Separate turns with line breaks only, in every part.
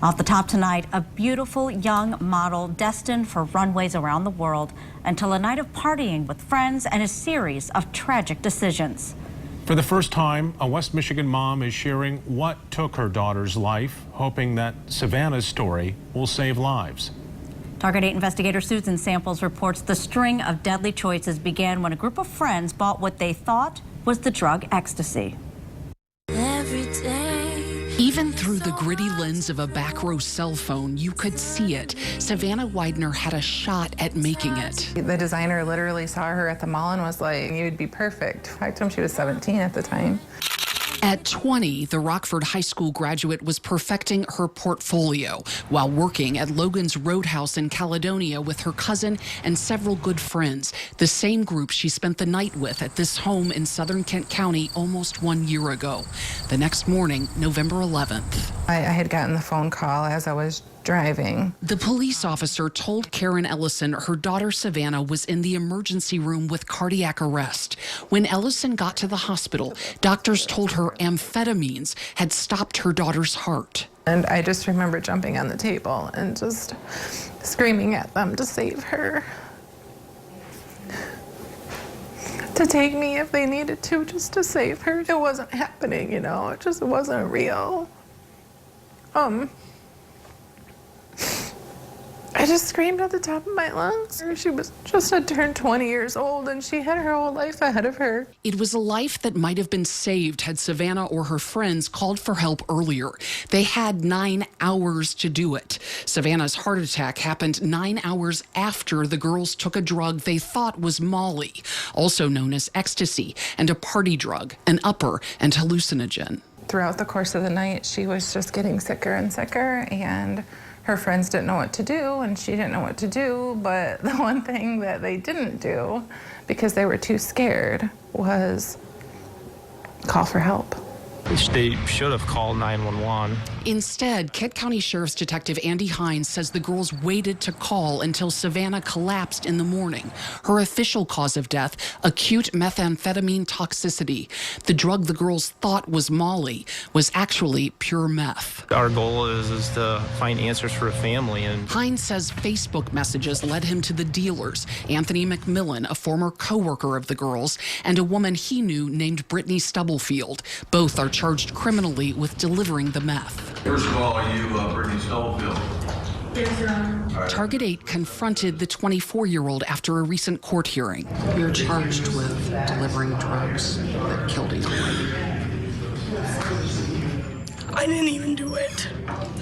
Off the top tonight, a beautiful young model destined for runways around the world until a night of partying with friends and a series of tragic decisions.
For the first time, a West Michigan mom is sharing what took her daughter's life, hoping that Savannah's story will save lives.
Target 8 investigator Susan Samples reports the string of deadly choices began when a group of friends bought what they thought was the drug ecstasy.
Even through the gritty lens of a back row cell phone, you could see it. Savannah Widener had a shot at making it.
The designer literally saw her at the mall and was like, "You'd be perfect." I told him she was 17 at the time.
At 20, the Rockford High School graduate was perfecting her portfolio while working at Logan's Roadhouse in Caledonia with her cousin and several good friends, the same group she spent the night with at this home in southern Kent County almost 1 year ago. The next morning, November 11th.
I had gotten the phone call as I was driving.
The police officer told Karen Ellison her daughter Savannah was in the emergency room with cardiac arrest. When Ellison got to the hospital, doctors told her amphetamines had stopped her daughter's heart.
And I just remember jumping on the table and just screaming at them to save her. To take me if they needed to, just to save her. It wasn't happening, you know, it just wasn't real. I just screamed at the top of my lungs. She was just had turned 20 years old and she had her whole life ahead of her.
It was a life that might have been saved had Savannah or her friends called for help earlier. They had 9 hours to do it. Savannah's heart attack happened 9 hours after the girls took a drug they thought was Molly, also known as ecstasy, and a party drug, an upper and hallucinogen.
Throughout the course of the night, she was just getting sicker and sicker, and her friends didn't know what to do, and she didn't know what to do, but the one thing that they didn't do, because they were too scared, was call for help.
They should have called 911.
Instead, Kent County Sheriff's Detective Andy Hines says the girls waited to call until Savannah collapsed in the morning. Her official cause of death, acute methamphetamine toxicity. The drug the girls thought was Molly was actually pure meth.
Our goal is to find answers for a family. And
Hines says Facebook messages led him to the dealers, Anthony McMillan, a former co-worker of the girls, and a woman he knew named Brittany Stubblefield. Both are charged criminally with delivering the meth.
First of all, are you Brittany Stubblefield?
Yes, Your Honor.
Target 8 confronted the 24-year-old after a recent court hearing. You're charged with delivering drugs that killed a young lady.
I didn't even do it.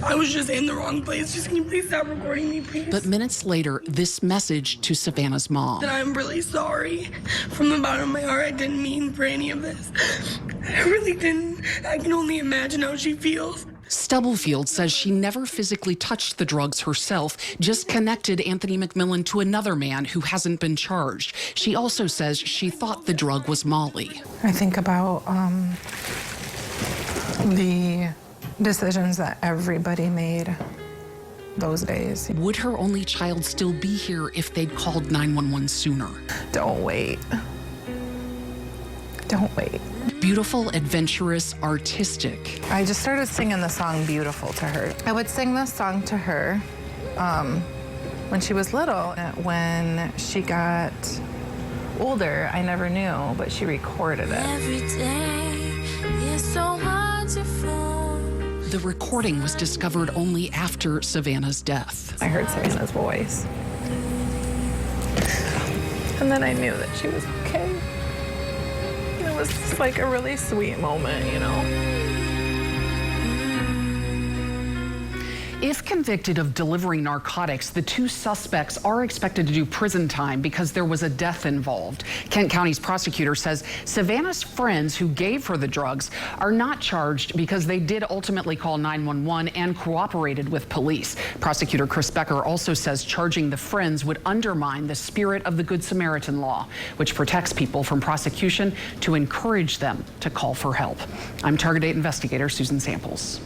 I was just in the wrong place. Just can you please stop recording me, please?
But minutes later, this message to Savannah's mom.
And I'm really sorry. From the bottom of my heart, I didn't mean for any of this. I really didn't. I can only imagine how she feels.
Stubblefield says she never physically touched the drugs herself, just connected Anthony McMillan to another man who hasn't been charged. She also says she thought the drug was Molly.
I think about the decisions that everybody made those days.
Would her only child still be here if they'd called 911 sooner?
Don't wait. Don't wait.
Beautiful, adventurous, artistic.
I just started singing the song Beautiful to her. I would sing this song to her when she was little. When she got older, I never knew, but she recorded it.
Every day is so hard to fall.
The recording was discovered only after Savannah's death.
I heard Savannah's voice. And then I knew that she was okay. It was just like a really sweet moment, you know?
If convicted of delivering narcotics, the 2 suspects are expected to do prison time because there was a death involved. Kent County's prosecutor says Savannah's friends who gave her the drugs are not charged because they did ultimately call 911 and cooperated with police. Prosecutor Chris Becker also says charging the friends would undermine the spirit of the Good Samaritan law, which protects people from prosecution to encourage them to call for help. I'm Target 8 investigator Susan Samples.